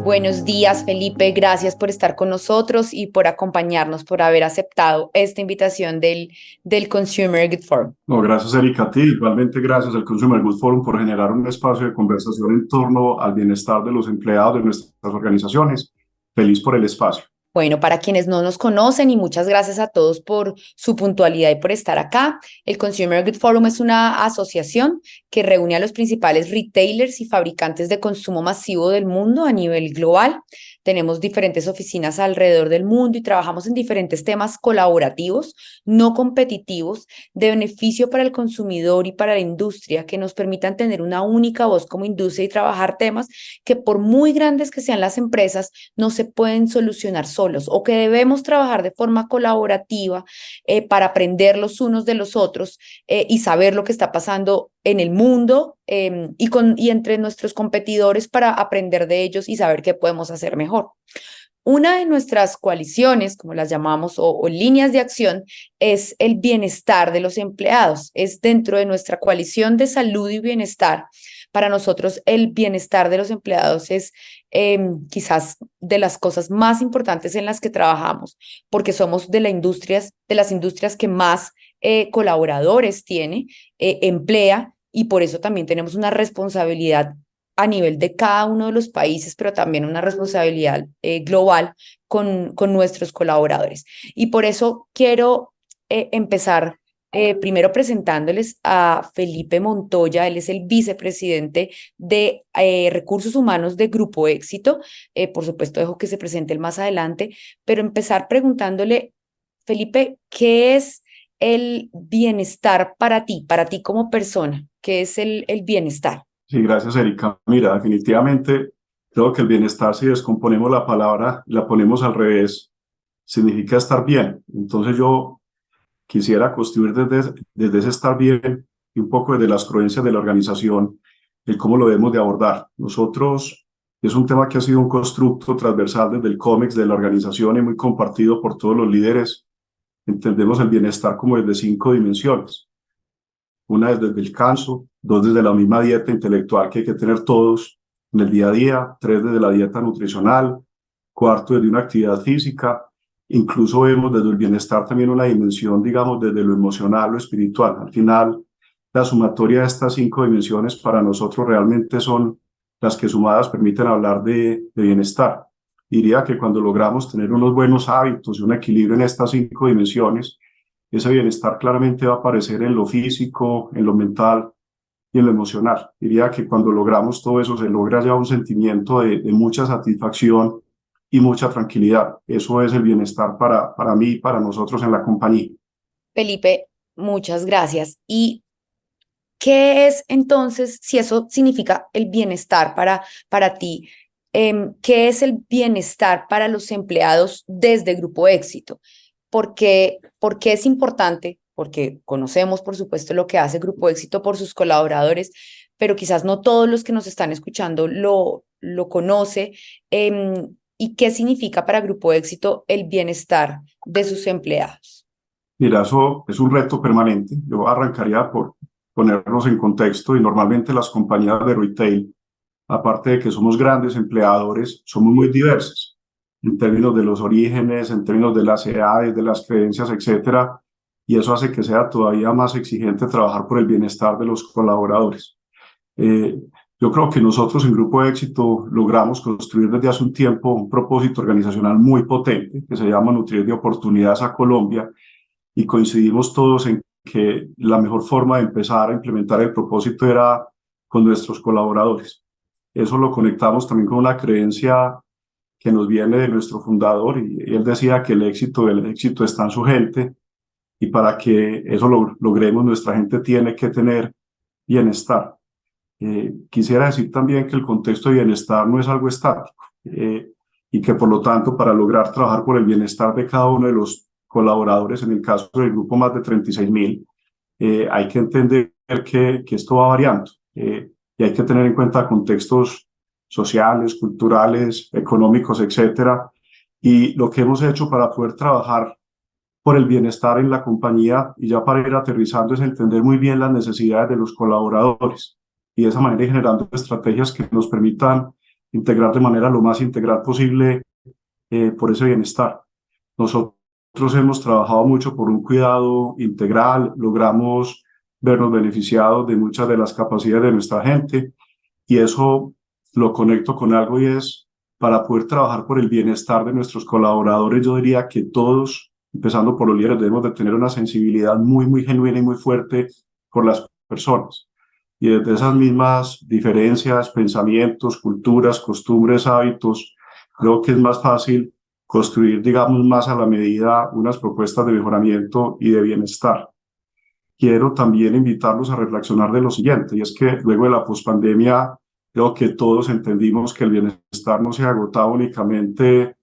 Buenos días, Felipe. Gracias por estar con nosotros y por acompañarnos, por haber aceptado esta invitación del Consumer Good Forum. No, gracias, Erika, a ti. Igualmente, gracias al Consumer Goods Forum por generar un espacio de conversación en torno al bienestar de los empleados de nuestras organizaciones. Feliz por el espacio. Bueno, para quienes no nos conocen, y muchas gracias a todos por su puntualidad y por estar acá, el Consumer Good Forum es una asociación que reúne a los principales retailers y fabricantes de consumo masivo del mundo a nivel global. Tenemos diferentes oficinas alrededor del mundo y trabajamos en diferentes temas colaborativos, no competitivos, de beneficio para el consumidor y para la industria, que nos permitan tener una única voz como industria y trabajar temas que, por muy grandes que sean las empresas, no se pueden solucionar solos, o que debemos trabajar de forma colaborativa para aprender los unos de los otros y saber lo que está pasando en el mundo y entre nuestros competidores para aprender de ellos y saber qué podemos hacer mejor. Una de nuestras coaliciones, como las llamamos, o líneas de acción, es el bienestar de los empleados. Es dentro de nuestra coalición de salud y bienestar. Para nosotros, el bienestar de los empleados es quizás de las cosas más importantes en las que trabajamos, porque somos de las industrias que más colaboradores tiene, emplea, y por eso también tenemos una responsabilidad a nivel de cada uno de los países, pero también una responsabilidad global con nuestros colaboradores. Y por eso quiero empezar primero presentándoles a Felipe Montoya. Él es el vicepresidente de Recursos Humanos de Grupo Éxito. Por supuesto, dejo que se presente él más adelante, pero empezar preguntándole, Felipe, ¿qué es el bienestar para ti como persona? ¿Qué es el bienestar? Sí, gracias, Erika. Mira, definitivamente creo que el bienestar, si descomponemos la palabra, la ponemos al revés, significa estar bien. Entonces yo quisiera construir desde ese estar bien y un poco desde las creencias de la organización, el cómo lo debemos de abordar. Nosotros, es un tema que ha sido un constructo transversal desde el COMEX de la organización y muy compartido por todos los líderes. Entendemos el bienestar como desde 5 dimensiones. Una es desde el descanso, dos desde la misma dieta intelectual que hay que tener todos en el día a día, tres desde la dieta nutricional, cuarto desde una actividad física. Incluso vemos desde el bienestar también una dimensión, digamos, desde lo emocional, lo espiritual. Al final, la sumatoria de estas 5 dimensiones para nosotros realmente son las que sumadas permiten hablar de bienestar. Diría que cuando logramos tener unos buenos hábitos y un equilibrio en estas 5 dimensiones, ese bienestar claramente va a aparecer en lo físico, en lo mental y en lo emocional. Diría que cuando logramos todo eso se logra ya un sentimiento de mucha satisfacción y mucha tranquilidad. Eso es el bienestar para mí y para nosotros en la compañía. Felipe, muchas gracias. ¿Y qué es entonces, si eso significa el bienestar para ti, qué es el bienestar para los empleados desde Grupo Éxito? ¿Por qué es importante? Porque conocemos, por supuesto, lo que hace Grupo Éxito por sus colaboradores, pero quizás no todos los que nos están escuchando lo conoce. ¿Y qué significa para Grupo Éxito el bienestar de sus empleados? Mira, eso es un reto permanente. Yo arrancaría por ponernos en contexto y normalmente las compañías de retail, aparte de que somos grandes empleadores, somos muy diversas en términos de los orígenes, en términos de las edades, de las creencias, etcétera, y eso hace que sea todavía más exigente trabajar por el bienestar de los colaboradores. Eh, yo creo que nosotros en Grupo Éxito logramos construir desde hace un tiempo un propósito organizacional muy potente que se llama Nutrir de Oportunidades a Colombia, y coincidimos todos en que la mejor forma de empezar a implementar el propósito era con nuestros colaboradores. Eso lo conectamos también con una creencia que nos viene de nuestro fundador, y él decía que el éxito está en su gente, y para que eso lo logremos, nuestra gente tiene que tener bienestar. Quisiera decir también que el contexto de bienestar no es algo estático, y que por lo tanto para lograr trabajar por el bienestar de cada uno de los colaboradores, en el caso del grupo más de 36.000, hay que entender que esto va variando, y hay que tener en cuenta contextos sociales, culturales, económicos, etcétera. Y lo que hemos hecho para poder trabajar por el bienestar en la compañía y ya para ir aterrizando es entender muy bien las necesidades de los colaboradores y de esa manera ir generando estrategias que nos permitan integrar de manera lo más integral posible por ese bienestar. Nosotros hemos trabajado mucho por un cuidado integral, logramos vernos beneficiados de muchas de las capacidades de nuestra gente y eso lo conecto con algo y es para poder trabajar por el bienestar de nuestros colaboradores. Yo diría que todos, empezando por los líderes, debemos de tener una sensibilidad muy genuina y muy fuerte por las personas. Y desde esas mismas diferencias, pensamientos, culturas, costumbres, hábitos, creo que es más fácil construir, digamos, más a la medida unas propuestas de mejoramiento y de bienestar. Quiero también invitarlos a reflexionar de lo siguiente, y es que luego de la pospandemia, creo que todos entendimos que el bienestar no se agotaba únicamente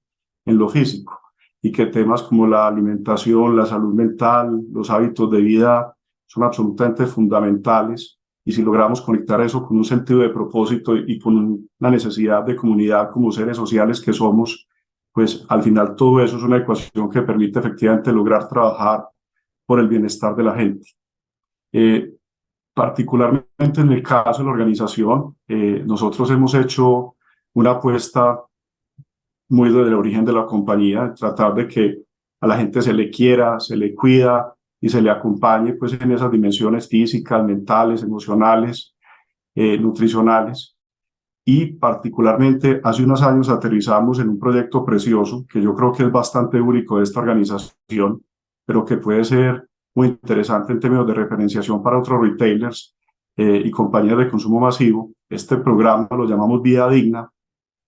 en lo físico, y que temas como la alimentación, la salud mental, los hábitos de vida son absolutamente fundamentales. Y si logramos conectar eso con un sentido de propósito y con una necesidad de comunidad como seres sociales que somos, pues al final todo eso es una ecuación que permite efectivamente lograr trabajar por el bienestar de la gente. Particularmente en el caso de la organización, nosotros hemos hecho una apuesta muy desde el origen de la compañía, tratar de que a la gente se le quiera, se le cuida y se le acompañe pues en esas dimensiones físicas, mentales, emocionales, nutricionales. Y particularmente hace unos años aterrizamos en un proyecto precioso que yo creo que es bastante único de esta organización, pero que puede ser muy interesante en términos de referenciación para otros retailers y compañías de consumo masivo. Este programa lo llamamos Vida Digna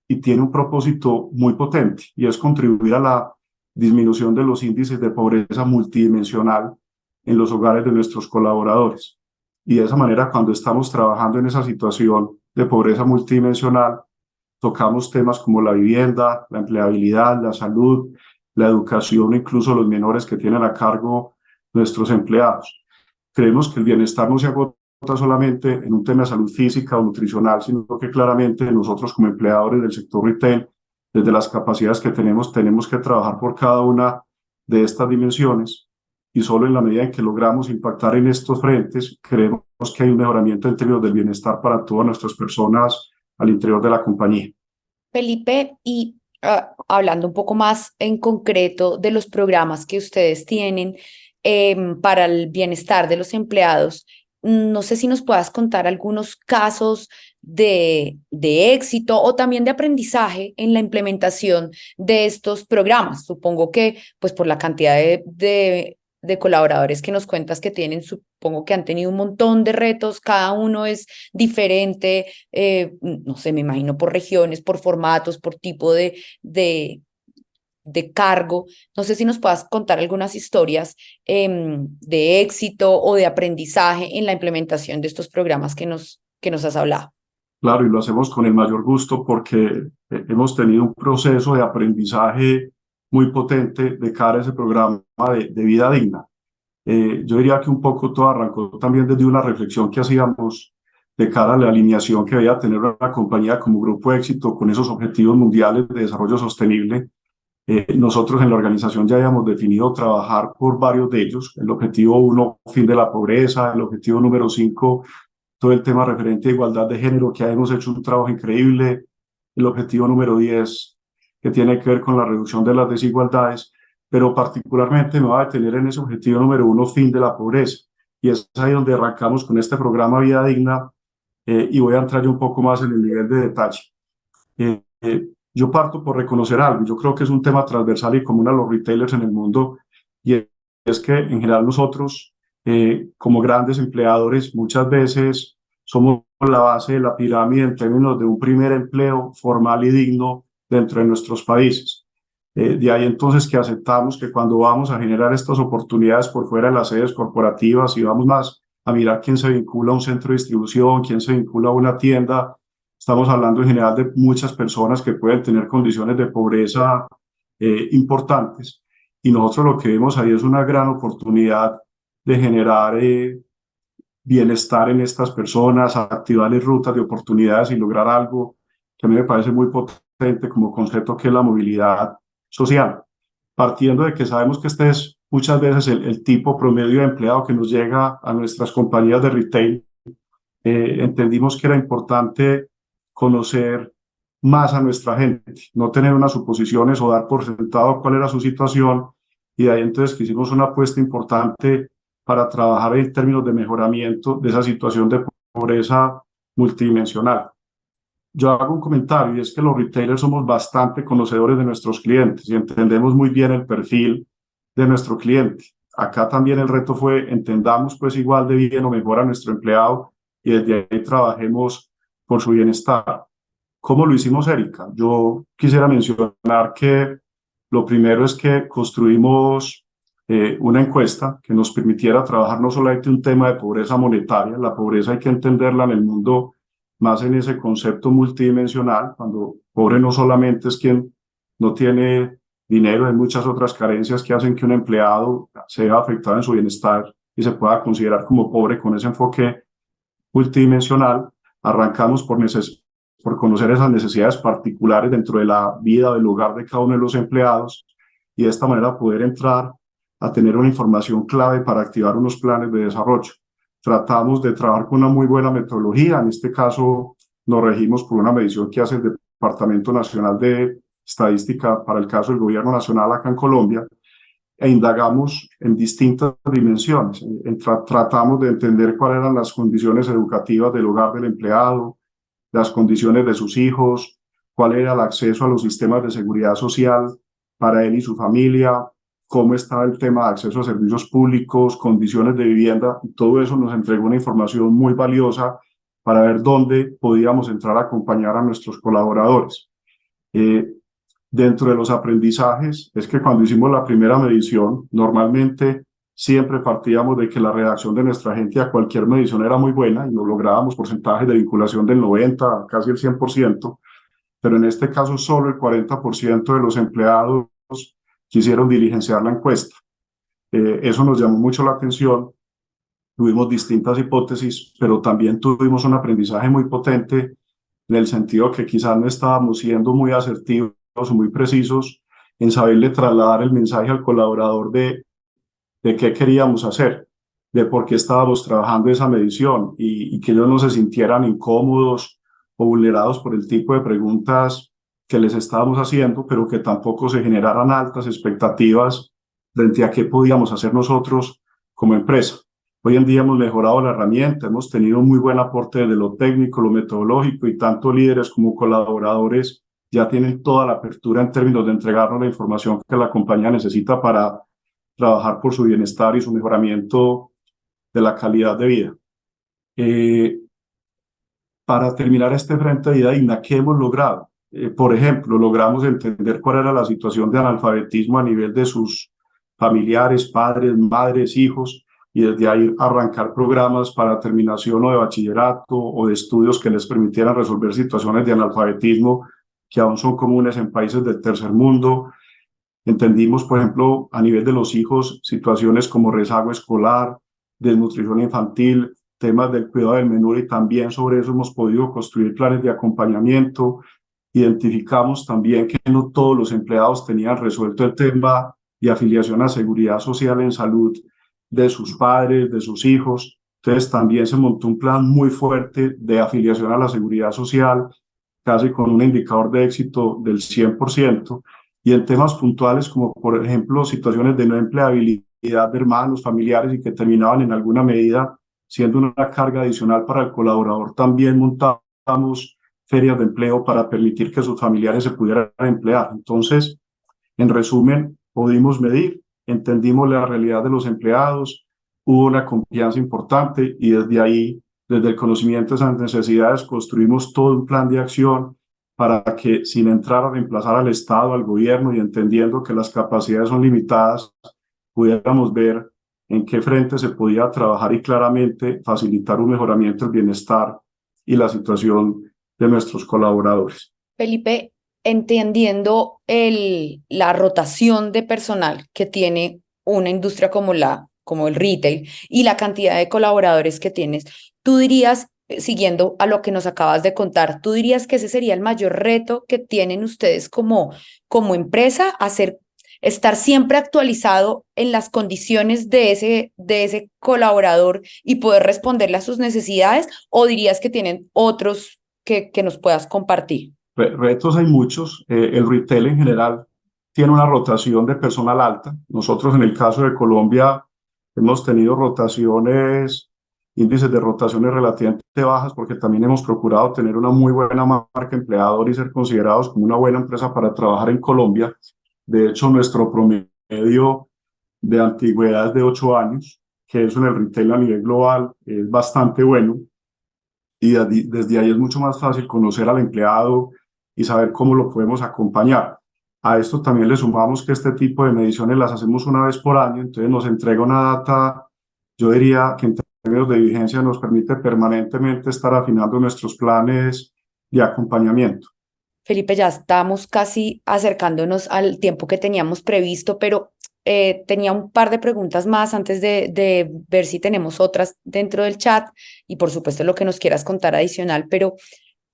y tiene un propósito muy potente y es contribuir a la disminución de los índices de pobreza multidimensional en los hogares de nuestros colaboradores. Y de esa manera, cuando estamos trabajando en esa situación de pobreza multidimensional, tocamos temas como la vivienda, la empleabilidad, la salud, la educación, incluso los menores que tienen a cargo nuestros empleados. Creemos que el bienestar no se agota solamente en un tema de salud física o nutricional, sino que claramente nosotros como empleadores del sector retail, desde las capacidades que tenemos que trabajar por cada una de estas dimensiones y solo en la medida en que logramos impactar en estos frentes, creemos que hay un mejoramiento en términos del bienestar para todas nuestras personas al interior de la compañía. Felipe, y hablando un poco más en concreto de los programas que ustedes tienen para el bienestar de los empleados, no sé si nos puedas contar algunos casos de éxito o también de aprendizaje en la implementación de estos programas. Supongo que, pues por la cantidad de colaboradores que nos cuentas que tienen, supongo que han tenido un montón de retos, cada uno es diferente, no sé, me imagino por regiones, por formatos, por tipo de cargo. No sé si nos puedas contar algunas historias de éxito o de aprendizaje en la implementación de estos programas que nos has hablado. Claro, y lo hacemos con el mayor gusto porque hemos tenido un proceso de aprendizaje muy potente de cara a ese programa de vida digna. Yo diría que un poco todo arrancó también desde una reflexión que hacíamos de cara a la alineación que debía tener una compañía como Grupo Éxito con esos objetivos mundiales de desarrollo sostenible. Nosotros en la organización ya habíamos definido trabajar por varios de ellos. El objetivo 1, fin de la pobreza; el objetivo número 5, todo el tema referente a igualdad de género, que hemos hecho un trabajo increíble; el objetivo número 10, que tiene que ver con la reducción de las desigualdades, pero particularmente me voy a detener en ese objetivo número 1, fin de la pobreza, y es ahí donde arrancamos con este programa Vida Digna, y voy a entrar yo un poco más en el nivel de detalle. Yo parto por reconocer algo, yo creo que es un tema transversal y común a los retailers en el mundo, y es que en general nosotros, como grandes empleadores, muchas veces somos la base de la pirámide en términos de un primer empleo formal y digno dentro de nuestros países. De ahí entonces que aceptamos que cuando vamos a generar estas oportunidades por fuera de las sedes corporativas y vamos más a mirar quién se vincula a un centro de distribución, quién se vincula a una tienda, estamos hablando en general de muchas personas que pueden tener condiciones de pobreza importantes, y nosotros lo que vemos ahí es una gran oportunidad de generar bienestar en estas personas, activarles rutas de oportunidades y lograr algo que a mí me parece muy potente como concepto, que es la movilidad social. Partiendo de que sabemos que este es muchas veces el tipo promedio de empleado que nos llega a nuestras compañías de retail, entendimos que era importante conocer más a nuestra gente, no tener unas suposiciones o dar por sentado cuál era su situación, y de ahí entonces que hicimos una apuesta importante para trabajar en términos de mejoramiento de esa situación de pobreza multidimensional. Yo hago un comentario y es que los retailers somos bastante conocedores de nuestros clientes y entendemos muy bien el perfil de nuestro cliente. Acá también el reto fue entendamos pues igual de bien o mejor a nuestro empleado y desde ahí trabajemos por su bienestar. ¿Cómo lo hicimos, Erika? Yo quisiera mencionar que lo primero es que construimos una encuesta que nos permitiera trabajar no solamente un tema de pobreza monetaria, la pobreza hay que entenderla en el mundo más en ese concepto multidimensional, cuando pobre no solamente es quien no tiene dinero, hay muchas otras carencias que hacen que un empleado sea afectado en su bienestar y se pueda considerar como pobre. Con ese enfoque multidimensional, arrancamos por conocer esas necesidades particulares dentro de la vida del hogar de cada uno de los empleados y de esta manera poder entrar a tener una información clave para activar unos planes de desarrollo. Tratamos de trabajar con una muy buena metodología. En este caso, nos regimos por una medición que hace el Departamento Nacional de Estadística para el caso del Gobierno Nacional acá en Colombia, e indagamos en distintas dimensiones. Tratamos de entender cuáles eran las condiciones educativas del hogar del empleado, las condiciones de sus hijos, cuál era el acceso a los sistemas de seguridad social para él y su familia, cómo estaba el tema de acceso a servicios públicos, condiciones de vivienda. Todo eso nos entregó una información muy valiosa para ver dónde podíamos entrar a acompañar a nuestros colaboradores. Dentro de los aprendizajes es que cuando hicimos la primera medición, normalmente siempre partíamos de que la redacción de nuestra gente a cualquier medición era muy buena y nos lográbamos porcentajes de vinculación del 90, casi el 100%, pero en este caso solo el 40% de los empleados quisieron diligenciar la encuesta. Eso nos llamó mucho la atención. Tuvimos distintas hipótesis, pero también tuvimos un aprendizaje muy potente en el sentido que quizás no estábamos siendo muy asertivos o muy precisos en saberle trasladar el mensaje al colaborador de qué queríamos hacer, de por qué estábamos trabajando esa medición y que ellos no se sintieran incómodos o vulnerados por el tipo de preguntas que les estábamos haciendo, pero que tampoco se generaran altas expectativas frente a qué podíamos hacer nosotros como empresa. Hoy en día hemos mejorado la herramienta, hemos tenido un muy buen aporte de lo técnico, lo metodológico, y tanto líderes como colaboradores ya tienen toda la apertura en términos de entregarnos la información que la compañía necesita para trabajar por su bienestar y su mejoramiento de la calidad de vida. Para terminar este frente de vida digna, ¿qué hemos logrado? Por ejemplo, logramos entender cuál era la situación de analfabetismo a nivel de sus familiares, padres, madres, hijos, y desde ahí arrancar programas para terminación o de bachillerato o de estudios que les permitieran resolver situaciones de analfabetismo que aún son comunes en países del tercer mundo. Entendimos, por ejemplo, a nivel de los hijos, situaciones como rezago escolar, desnutrición infantil, temas del cuidado del menor, y también sobre eso hemos podido construir planes de acompañamiento. Identificamos también que no todos los empleados tenían resuelto el tema de afiliación a seguridad social en salud de sus padres, de sus hijos. Entonces también se montó un plan muy fuerte de afiliación a la seguridad social, casi con un indicador de éxito del 100%. Y en temas puntuales como por ejemplo situaciones de no empleabilidad de hermanos, familiares y que terminaban en alguna medida siendo una carga adicional para el colaborador, también montamos ferias de empleo para permitir que sus familiares se pudieran emplear. Entonces, en resumen, pudimos medir, entendimos la realidad de los empleados, hubo una confianza importante y desde ahí, desde el conocimiento de esas necesidades, construimos todo un plan de acción para que, sin entrar a reemplazar al Estado, al gobierno, y entendiendo que las capacidades son limitadas, pudiéramos ver en qué frente se podía trabajar y claramente facilitar un mejoramiento del bienestar y la situación de nuestros colaboradores. Felipe, entendiendo la rotación de personal que tiene una industria como el retail y la cantidad de colaboradores que tienes, tú dirías, siguiendo a lo que nos acabas de contar, tú dirías que ese sería el mayor reto que tienen ustedes como empresa, estar siempre actualizado en las condiciones de ese colaborador y poder responderle a sus necesidades, o dirías que tienen otros que nos puedas compartir? Retos hay muchos. El retail en general tiene una rotación de personal alta. Nosotros en el caso de Colombia hemos tenido rotaciones, índices de rotaciones relativamente bajas porque también hemos procurado tener una muy buena marca empleador y ser considerados como una buena empresa para trabajar en Colombia. De hecho, nuestro promedio de antigüedad es de 8 años, que eso en el retail a nivel global es bastante bueno. Y desde ahí es mucho más fácil conocer al empleado y saber cómo lo podemos acompañar. A esto también le sumamos que este tipo de mediciones las hacemos una vez por año, entonces nos entrega una data, yo diría que en términos de vigencia nos permite permanentemente estar afinando nuestros planes de acompañamiento. Felipe, ya estamos casi acercándonos al tiempo que teníamos previsto, pero tenía un par de preguntas más antes de ver si tenemos otras dentro del chat y por supuesto lo que nos quieras contar adicional, pero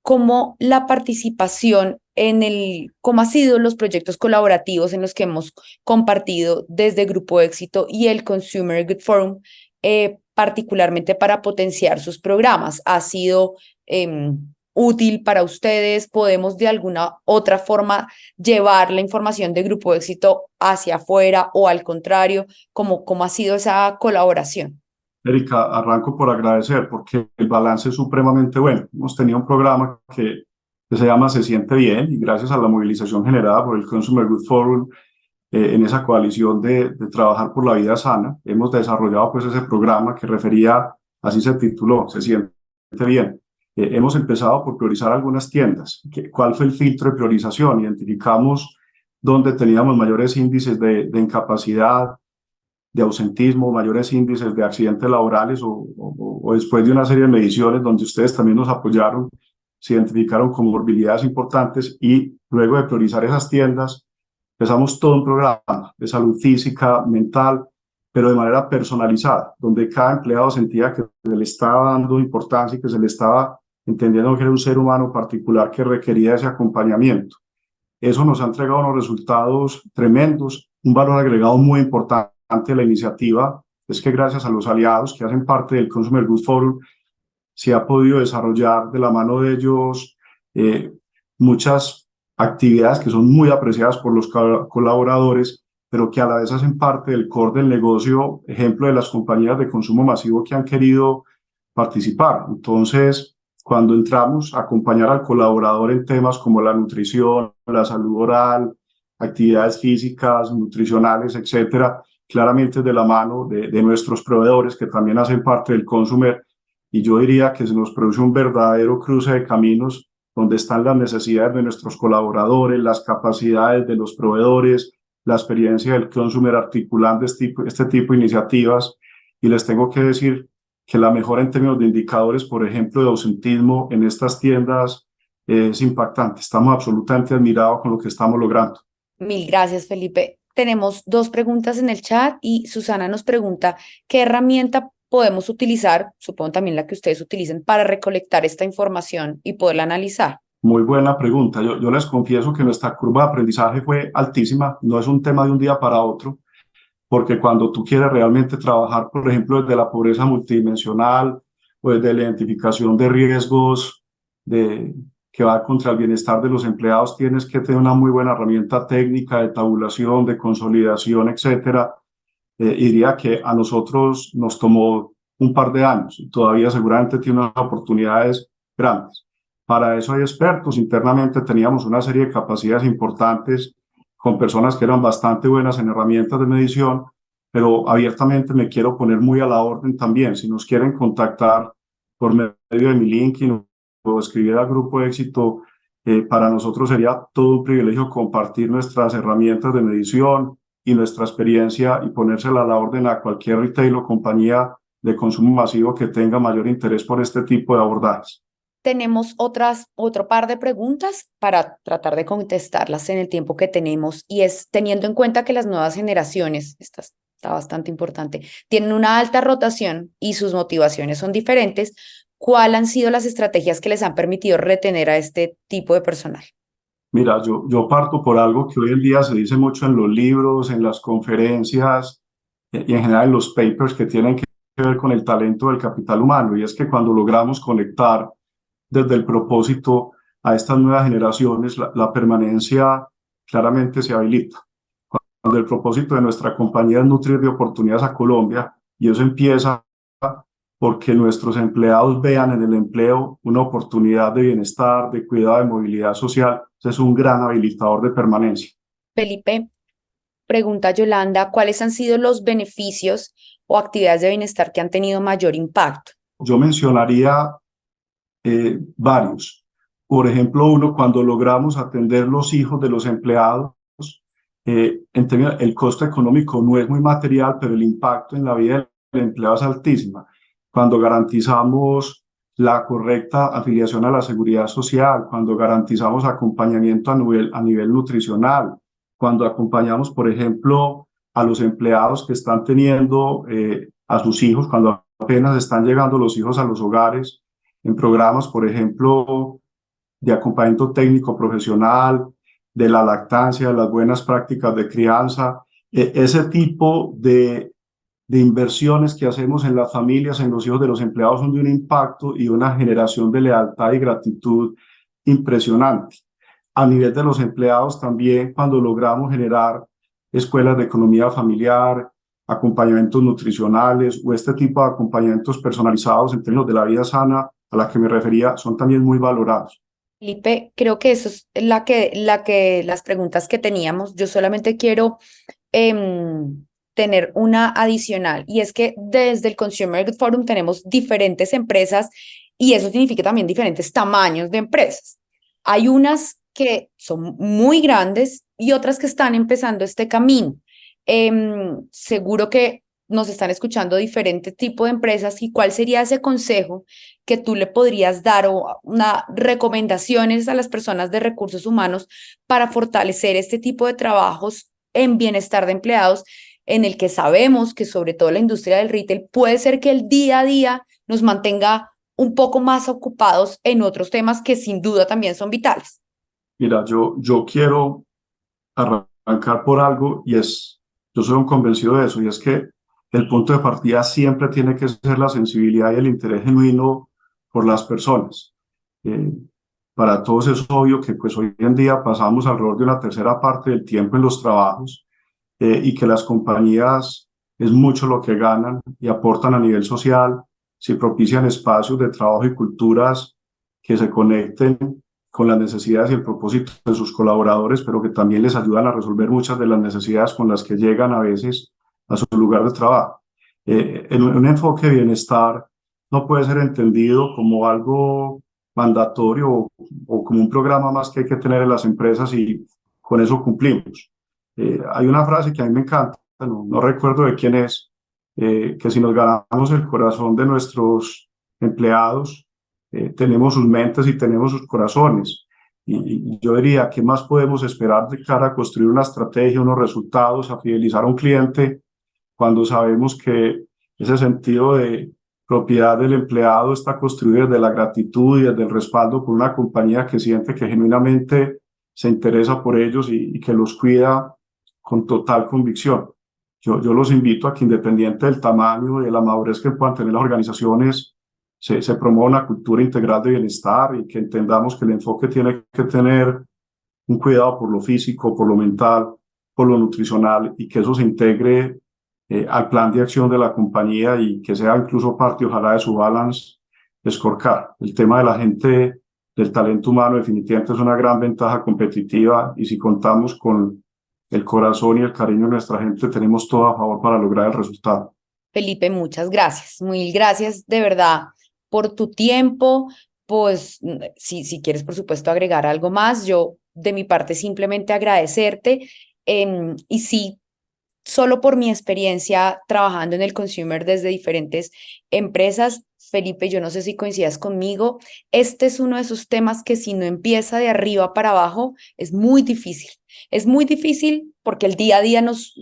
cómo la participación cómo ha sido los proyectos colaborativos en los que hemos compartido desde Grupo Éxito y el Consumer Good Forum, particularmente para potenciar sus programas. ¿Ha sido útil para ustedes? ¿Podemos de alguna otra forma llevar la información de Grupo Éxito hacia afuera o al contrario? ¿Cómo ha sido esa colaboración? Erika, arranco por agradecer porque el balance es supremamente bueno. Hemos tenido un programa que se llama Se Siente Bien y gracias a la movilización generada por el Consumer Good Forum en esa coalición de trabajar por la vida sana, hemos desarrollado pues ese programa que refería, así se tituló, Se Siente Bien. Hemos empezado por priorizar algunas tiendas. ¿Cuál fue el filtro de priorización? Identificamos dónde teníamos mayores índices de incapacidad, de ausentismo, mayores índices de accidentes laborales o después de una serie de mediciones donde ustedes también nos apoyaron, se identificaron comorbilidades importantes y luego de priorizar esas tiendas, empezamos todo un programa de salud física, mental, pero de manera personalizada, donde cada empleado sentía que se le estaba dando importancia y que se le estaba entendiendo que era un ser humano particular que requería ese acompañamiento. Eso nos ha entregado unos resultados tremendos, un valor agregado muy importante de la iniciativa es que gracias a los aliados que hacen parte del Consumer Goods Forum se ha podido desarrollar de la mano de ellos muchas actividades que son muy apreciadas por los colaboradores, pero que a la vez hacen parte del core del negocio, ejemplo de las compañías de consumo masivo que han querido participar. Entonces, cuando entramos a acompañar al colaborador en temas como la nutrición, la salud oral, actividades físicas, nutricionales, etcétera, claramente de la mano de nuestros proveedores que también hacen parte del consumer, y yo diría que se nos produce un verdadero cruce de caminos donde están las necesidades de nuestros colaboradores, las capacidades de los proveedores, la experiencia del consumer articulando este tipo de iniciativas, y les tengo que decir que la mejora en términos de indicadores, por ejemplo, de ausentismo en estas tiendas es impactante. Estamos absolutamente admirados con lo que estamos logrando. Mil gracias, Felipe. Tenemos dos preguntas en el chat y Susana nos pregunta qué herramienta podemos utilizar, supongo también la que ustedes utilicen, para recolectar esta información y poderla analizar. Muy buena pregunta. Yo les confieso que nuestra curva de aprendizaje fue altísima. No es un tema de un día para otro, porque cuando tú quieres realmente trabajar, por ejemplo, desde la pobreza multidimensional o desde la identificación de riesgos que va contra el bienestar de los empleados, tienes que tener una muy buena herramienta técnica de tabulación, de consolidación, etcétera. Y diría que a nosotros nos tomó un par de años y todavía seguramente tiene unas oportunidades grandes. Para eso hay expertos. Internamente teníamos una serie de capacidades importantes con personas que eran bastante buenas en herramientas de medición, pero abiertamente me quiero poner muy a la orden también. Si nos quieren contactar por medio de mi LinkedIn o escribir al Grupo Éxito, para nosotros sería todo un privilegio compartir nuestras herramientas de medición y nuestra experiencia y ponérsela a la orden a cualquier retail o compañía de consumo masivo que tenga mayor interés por este tipo de abordajes. Tenemos otro par de preguntas para tratar de contestarlas en el tiempo que tenemos y es teniendo en cuenta que las nuevas generaciones, esta está bastante importante, tienen una alta rotación y sus motivaciones son diferentes, ¿cuáles han sido las estrategias que les han permitido retener a este tipo de personal? Mira, yo parto por algo que hoy en día se dice mucho en los libros, en las conferencias y en general en los papers que tienen que ver con el talento del capital humano, y es que cuando logramos conectar desde el propósito a estas nuevas generaciones, la permanencia claramente se habilita. Cuando el propósito de nuestra compañía es nutrir de oportunidades a Colombia, y eso empieza porque nuestros empleados vean en el empleo una oportunidad de bienestar, de cuidado, de movilidad social, ese es un gran habilitador de permanencia. Felipe, pregunta Yolanda, ¿cuáles han sido los beneficios o actividades de bienestar que han tenido mayor impacto? Yo mencionaría varios. Por ejemplo, uno, cuando logramos atender los hijos de los empleados, en términos, el costo económico no es muy material, pero el impacto en la vida del empleado es altísima. Cuando garantizamos la correcta afiliación a la seguridad social, cuando garantizamos acompañamiento a nivel nutricional, cuando acompañamos, por ejemplo, a los empleados que están teniendo a sus hijos, cuando apenas están llegando los hijos a los hogares, en programas, por ejemplo, de acompañamiento técnico profesional, de la lactancia, de las buenas prácticas de crianza, ese tipo de inversiones que hacemos en las familias, en los hijos de los empleados, son de un impacto y una generación de lealtad y gratitud impresionante. A nivel de los empleados también, cuando logramos generar escuelas de economía familiar, acompañamientos nutricionales o este tipo de acompañamientos personalizados en términos de la vida sana a la que me refería, son también muy valorados. Felipe, creo que eso es las preguntas que teníamos. Yo solamente quiero tener una adicional, y es que desde el Consumer Good Forum tenemos diferentes empresas y eso significa también diferentes tamaños de empresas. Hay unas que son muy grandes y otras que están empezando este camino. Seguro que nos están escuchando diferentes tipos de empresas, y cuál sería ese consejo que tú le podrías dar o una recomendaciones a las personas de recursos humanos para fortalecer este tipo de trabajos en bienestar de empleados, en el que sabemos que sobre todo la industria del retail puede ser que el día a día nos mantenga un poco más ocupados en otros temas que sin duda también son vitales? Mira, yo quiero arrancar por algo yo soy un convencido de eso, y es que el punto de partida siempre tiene que ser la sensibilidad y el interés genuino por las personas. Eh, para todos es obvio que pues hoy en día pasamos alrededor de una tercera parte del tiempo en los trabajos, y que las compañías es mucho lo que ganan y aportan a nivel social si propician espacios de trabajo y culturas que se conecten con las necesidades y el propósito de sus colaboradores, pero que también les ayudan a resolver muchas de las necesidades con las que llegan a veces a su lugar de trabajo. En un enfoque de bienestar no puede ser entendido como algo mandatorio o como un programa más que hay que tener en las empresas y con eso cumplimos. Hay una frase que a mí me encanta, no recuerdo de quién es, que si nos ganamos el corazón de nuestros empleados, tenemos sus mentes y tenemos sus corazones. Y yo diría, ¿qué más podemos esperar de cara a construir una estrategia, unos resultados, a fidelizar a un cliente, cuando sabemos que ese sentido de propiedad del empleado está construido desde la gratitud y desde el respaldo por una compañía que siente que genuinamente se interesa por ellos y que los cuida con total convicción? Yo los invito a que, independiente del tamaño y de la madurez que puedan tener las organizaciones, se promueva una cultura integral de bienestar y que entendamos que el enfoque tiene que tener un cuidado por lo físico, por lo mental, por lo nutricional, y que eso se integre al plan de acción de la compañía y que sea incluso parte, ojalá, de su balance scorecard. El tema de la gente, del talento humano, definitivamente es una gran ventaja competitiva, y si contamos con el corazón y el cariño de nuestra gente, tenemos todo a favor para lograr el resultado. Felipe, muchas gracias, mil gracias de verdad por tu tiempo. Pues si quieres, por supuesto, agregar algo más, yo de mi parte simplemente agradecerte. Y sí, solo por mi experiencia trabajando en el consumer desde diferentes empresas, Felipe, yo no sé si coincidas conmigo, este es uno de esos temas que si no empieza de arriba para abajo es muy difícil. Es muy difícil porque el día a día nos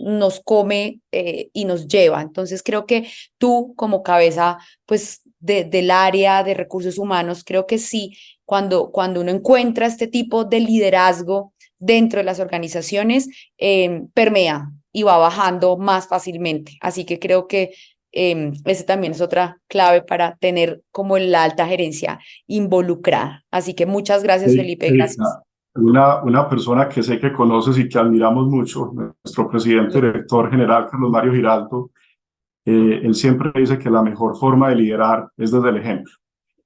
come y nos lleva. Entonces creo que tú como cabeza pues del área de recursos humanos, creo que sí, cuando uno encuentra este tipo de liderazgo dentro de las organizaciones, permea y va bajando más fácilmente. Así que creo que Ese también es otra clave para tener como la alta gerencia involucrada. Así que muchas gracias, Felipe, gracias. Erika, una persona que sé que conoces y que admiramos mucho, nuestro presidente director general, Carlos Mario Giraldo, él siempre dice que la mejor forma de liderar es desde el ejemplo.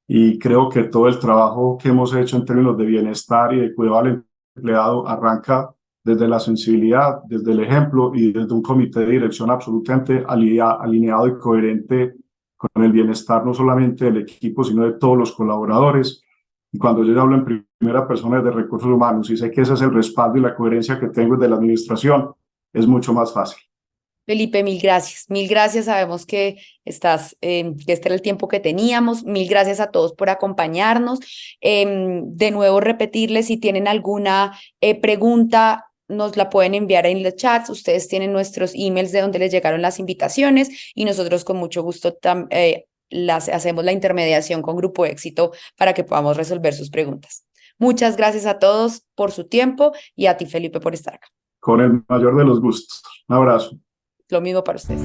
Y creo que todo el trabajo que hemos hecho en términos de bienestar y de cuidado al empleado arranca desde la sensibilidad, desde el ejemplo y desde un comité de dirección absolutamente alineado y coherente con el bienestar no solamente del equipo, sino de todos los colaboradores. Y cuando yo hablo en primera persona de recursos humanos y sé que ese es el respaldo y la coherencia que tengo desde la administración, es mucho más fácil. Felipe, mil gracias. Mil gracias. Sabemos que que este era el tiempo que teníamos. Mil gracias a todos por acompañarnos. De nuevo, repetirles si tienen alguna pregunta, nos la pueden enviar en los chats. Ustedes tienen nuestros emails de donde les llegaron las invitaciones y nosotros con mucho gusto hacemos la intermediación con Grupo Éxito para que podamos resolver sus preguntas. Muchas gracias a todos por su tiempo y a ti, Felipe, por estar acá. Con el mayor de los gustos. Un abrazo. Lo mismo para ustedes.